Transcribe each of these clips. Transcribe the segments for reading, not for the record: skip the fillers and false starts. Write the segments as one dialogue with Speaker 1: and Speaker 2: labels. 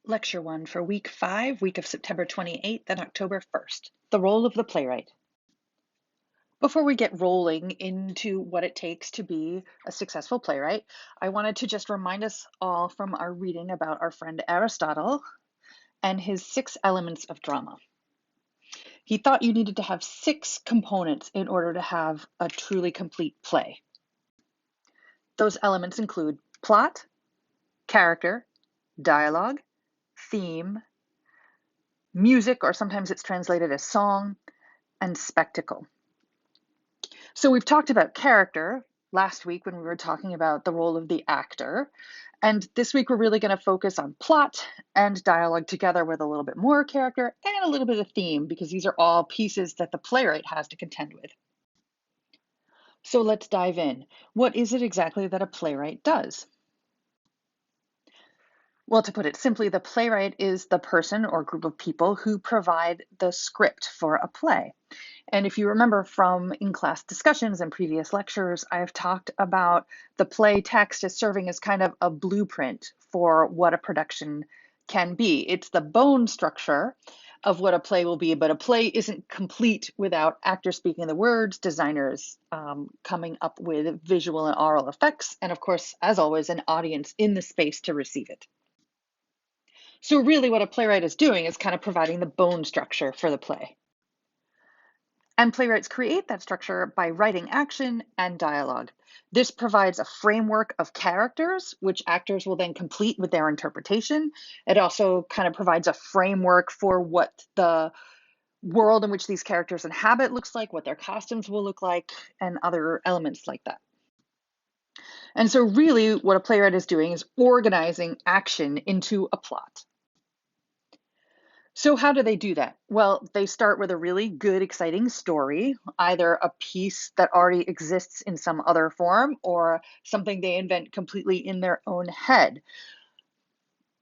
Speaker 1: Lecture 1 for week 5, week of September 28th and October 1st. The role of the playwright. Before we get rolling into what it takes to be a successful playwright, I wanted to just remind us all from our reading about our friend Aristotle and his 6 elements of drama. He thought you needed to have 6 components in order to have a truly complete play. Those elements include plot, character, dialogue, theme, music, or sometimes it's translated as song, and spectacle. So we've talked about character last week when we were talking about the role of the actor. And this week we're really going to focus on plot and dialogue together with a little bit more character and a little bit of theme, because these are all pieces that the playwright has to contend with. So let's dive in. What is it exactly that a playwright does? Well, to put it simply, the playwright is the person or group of people who provide the script for a play. And if you remember from in-class discussions and previous lectures, I've talked about the play text as serving as kind of a blueprint for what a production can be. It's the bone structure of what a play will be, but a play isn't complete without actors speaking the words, designers coming up with visual and oral effects, and of course, as always, an audience in the space to receive it. So really what a playwright is doing is kind of providing the bone structure for the play. And playwrights create that structure by writing action and dialogue. This provides a framework of characters, which actors will then complete with their interpretation. It also kind of provides a framework for what the world in which these characters inhabit looks like, what their costumes will look like, and other elements like that. And so really what a playwright is doing is organizing action into a plot. So how do they do that? Well, they start with a really good, exciting story, either a piece that already exists in some other form or something they invent completely in their own head.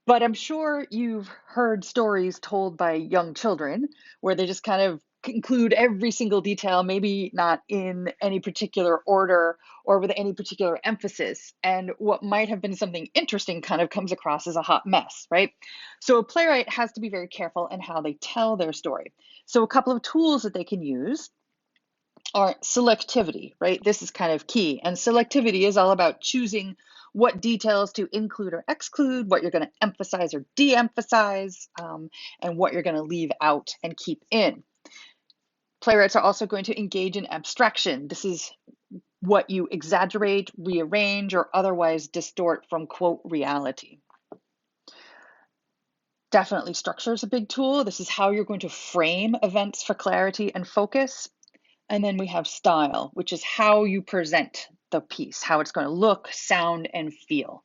Speaker 1: But I'm sure you've heard stories told by young children where they just kind of include every single detail, maybe not in any particular order or with any particular emphasis. And what might have been something interesting kind of comes across as a hot mess, right? So a playwright has to be very careful in how they tell their story. So a couple of tools that they can use are selectivity, right? This is kind of key. And selectivity is all about choosing what details to include or exclude, what you're going to emphasize or de-emphasize, and what you're going to leave out and keep in. Playwrights are also going to engage in abstraction. This is what you exaggerate, rearrange, or otherwise distort from, quote, reality. Definitely structure is a big tool. This is how you're going to frame events for clarity and focus. And then we have style, which is how you present the piece, how it's going to look, sound, and feel.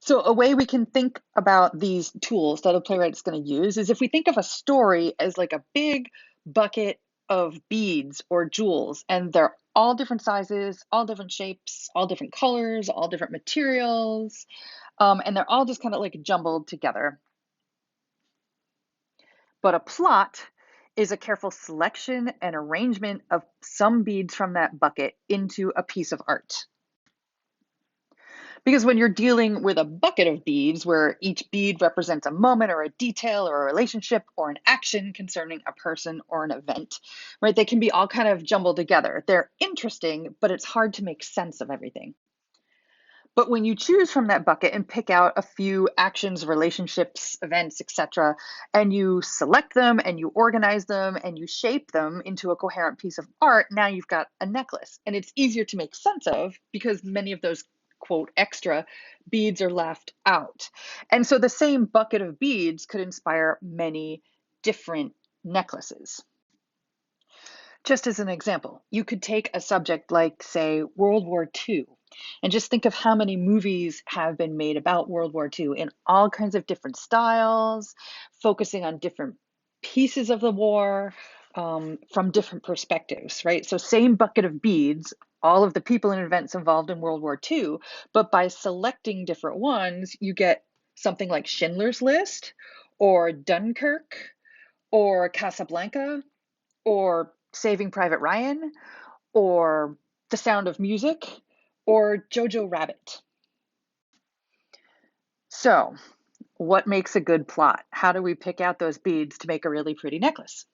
Speaker 1: So a way we can think about these tools that a playwright is going to use is if we think of a story as like a big bucket of beads or jewels, and they're all different sizes, all different shapes, all different colors, all different materials, and they're all just kind of like jumbled together. But a plot is a careful selection and arrangement of some beads from that bucket into a piece of art. Because when you're dealing with a bucket of beads, where each bead represents a moment or a detail or a relationship or an action concerning a person or an event, right? They can be all kind of jumbled together. They're interesting, but it's hard to make sense of everything. But when you choose from that bucket and pick out a few actions, relationships, events, etc., and you select them and you organize them and you shape them into a coherent piece of art, now you've got a necklace. And it's easier to make sense of because many of those, quote, extra beads are left out. And so the same bucket of beads could inspire many different necklaces. Just as an example, you could take a subject like, say, World War II, and just think of how many movies have been made about World War II in all kinds of different styles, focusing on different pieces of the war from different perspectives, right? So same bucket of beads, all of the people and events involved in World War II, but by selecting different ones, you get something like Schindler's List or Dunkirk or Casablanca or Saving Private Ryan, or The Sound of Music, or Jojo Rabbit. So, what makes a good plot? How do we pick out those beads to make a really pretty necklace?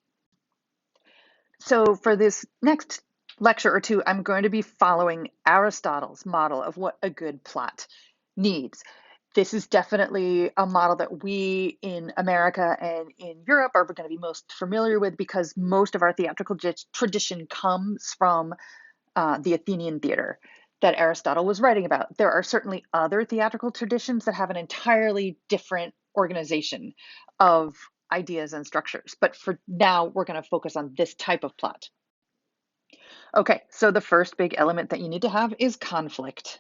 Speaker 1: So, for this next lecture or two, I'm going to be following Aristotle's model of what a good plot needs. This is definitely a model that we in America and in Europe are going to be most familiar with because most of our theatrical tradition comes from the Athenian theater that Aristotle was writing about. There are certainly other theatrical traditions that have an entirely different organization of ideas and structures. But for now, we're going to focus on this type of plot. Okay, so the first big element that you need to have is conflict.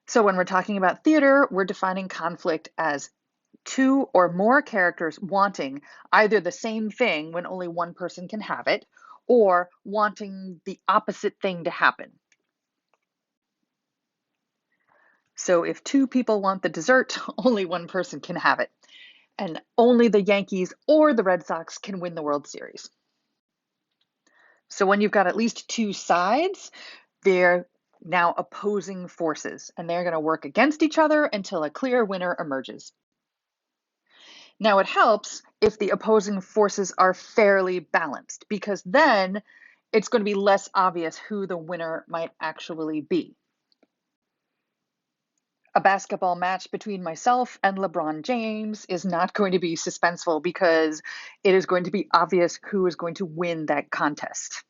Speaker 1: So when we're talking about theater, we're defining conflict as two or more characters wanting either the same thing when only one person can have it, or wanting the opposite thing to happen. So if two people want the dessert, only one person can have it. And only the Yankees or the Red Sox can win the World Series. So when you've got at least two sides, they're now opposing forces, and they're going to work against each other until a clear winner emerges. Now, it helps if the opposing forces are fairly balanced, because then it's going to be less obvious who the winner might actually be. A basketball match between myself and LeBron James is not going to be suspenseful because it is going to be obvious who is going to win that contest.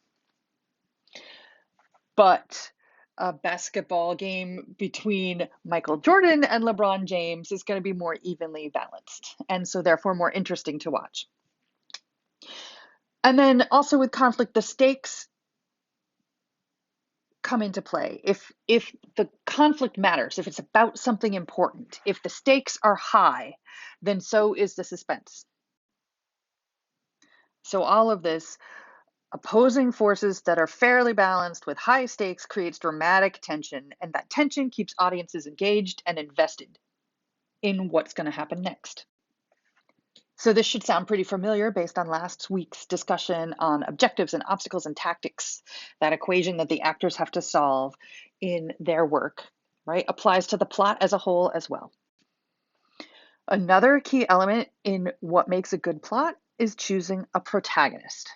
Speaker 1: But a basketball game between Michael Jordan and LeBron James is going to be more evenly balanced, and so therefore more interesting to watch. And then also with conflict, the stakes come into play. If the conflict matters, if it's about something important, if the stakes are high, then so is the suspense. So all of this opposing forces that are fairly balanced with high stakes creates dramatic tension, and that tension keeps audiences engaged and invested in what's going to happen next. So this should sound pretty familiar based on last week's discussion on objectives and obstacles and tactics. That equation that the actors have to solve in their work, right, applies to the plot as a whole as well. Another key element in what makes a good plot is choosing a protagonist.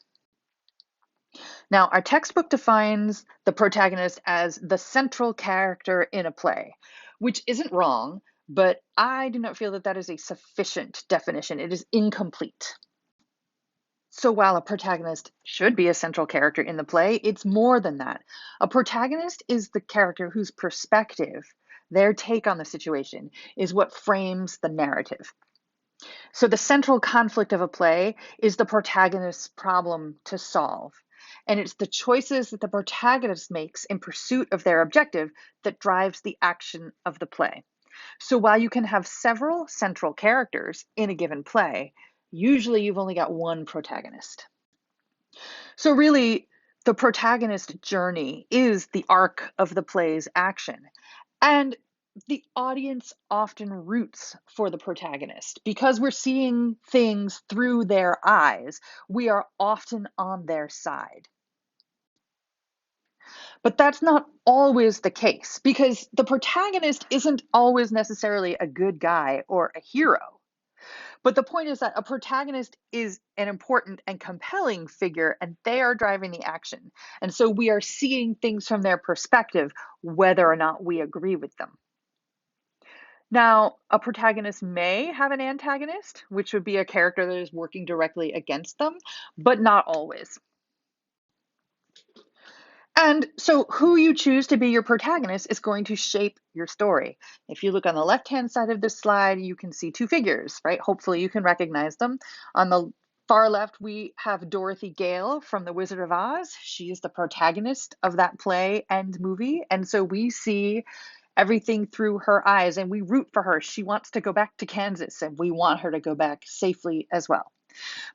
Speaker 1: Now, our textbook defines the protagonist as the central character in a play, which isn't wrong, but I do not feel that that is a sufficient definition. It is incomplete. So while a protagonist should be a central character in the play, it's more than that. A protagonist is the character whose perspective, their take on the situation, is what frames the narrative. So the central conflict of a play is the protagonist's problem to solve. And it's the choices that the protagonist makes in pursuit of their objective that drives the action of the play. So while you can have several central characters in a given play, usually you've only got one protagonist. So really, the protagonist journey is the arc of the play's action. And the audience often roots for the protagonist because we're seeing things through their eyes. We are often on their side. But that's not always the case because the protagonist isn't always necessarily a good guy or a hero. But the point is that a protagonist is an important and compelling figure, and they are driving the action. And so we are seeing things from their perspective, whether or not we agree with them. Now, a protagonist may have an antagonist, which would be a character that is working directly against them, but not always. And so who you choose to be your protagonist is going to shape your story. If you look on the left-hand side of this slide, you can see two figures, right? Hopefully you can recognize them. On the far left, we have Dorothy Gale from The Wizard of Oz. She is the protagonist of that play and movie. And so we see everything through her eyes and we root for her. She wants to go back to Kansas and we want her to go back safely as well.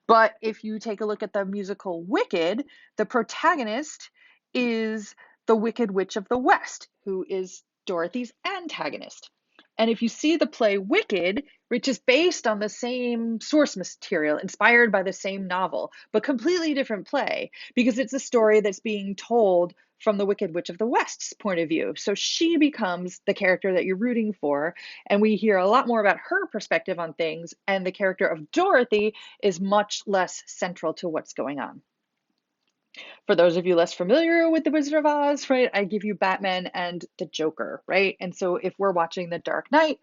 Speaker 1: But if you take a look at the musical Wicked, the protagonist is the Wicked Witch of the West, who is Dorothy's antagonist. And if you see the play Wicked, which is based on the same source material, inspired by the same novel, but completely different play, because it's a story that's being told from the Wicked Witch of the West's point of view. So she becomes the character that you're rooting for, and we hear a lot more about her perspective on things, and the character of Dorothy is much less central to what's going on. For those of you less familiar with The Wizard of Oz, right, I give you Batman and the Joker, right? And so if we're watching The Dark Knight,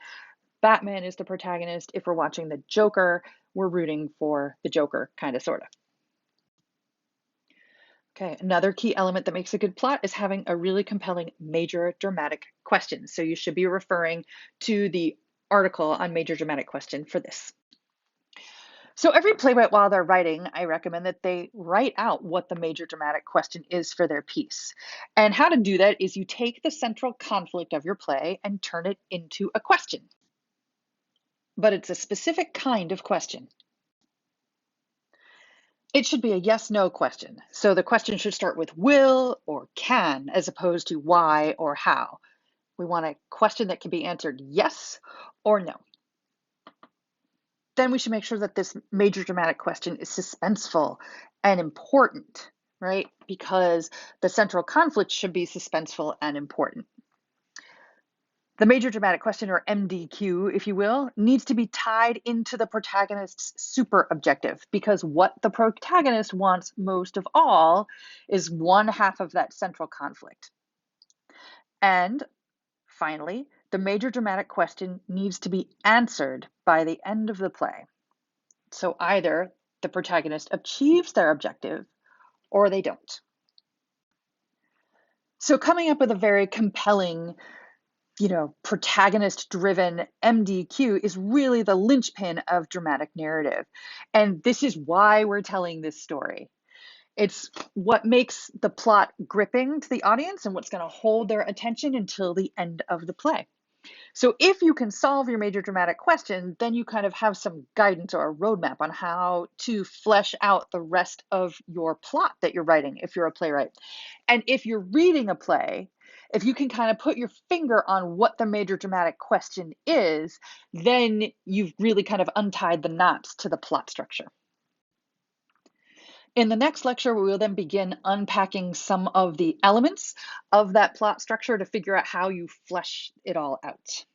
Speaker 1: Batman is the protagonist. If we're watching the Joker, we're rooting for the Joker, kind of, sort of. Okay, another key element that makes a good plot is having a really compelling major dramatic question. So you should be referring to the article on major dramatic question for this. So every playwright, while they're writing, I recommend that they write out what the major dramatic question is for their piece. And how to do that is you take the central conflict of your play and turn it into a question. But it's a specific kind of question. It should be a yes/no question. So the question should start with will or can, as opposed to why or how. We want a question that can be answered yes or no. Then we should make sure that this major dramatic question is suspenseful and important, right? Because the central conflict should be suspenseful and important. The major dramatic question, or MDQ, if you will, needs to be tied into the protagonist's super objective, because what the protagonist wants most of all is one half of that central conflict. And finally, the major dramatic question needs to be answered by the end of the play. So either the protagonist achieves their objective or they don't. So coming up with a very compelling, protagonist-driven MDQ is really the linchpin of dramatic narrative. And this is why we're telling this story. It's what makes the plot gripping to the audience and what's going to hold their attention until the end of the play. So if you can solve your major dramatic question, then you kind of have some guidance or a roadmap on how to flesh out the rest of your plot that you're writing if you're a playwright. And if you're reading a play, if you can kind of put your finger on what the major dramatic question is, then you've really kind of untied the knots to the plot structure. In the next lecture, we will then begin unpacking some of the elements of that plot structure to figure out how you flesh it all out.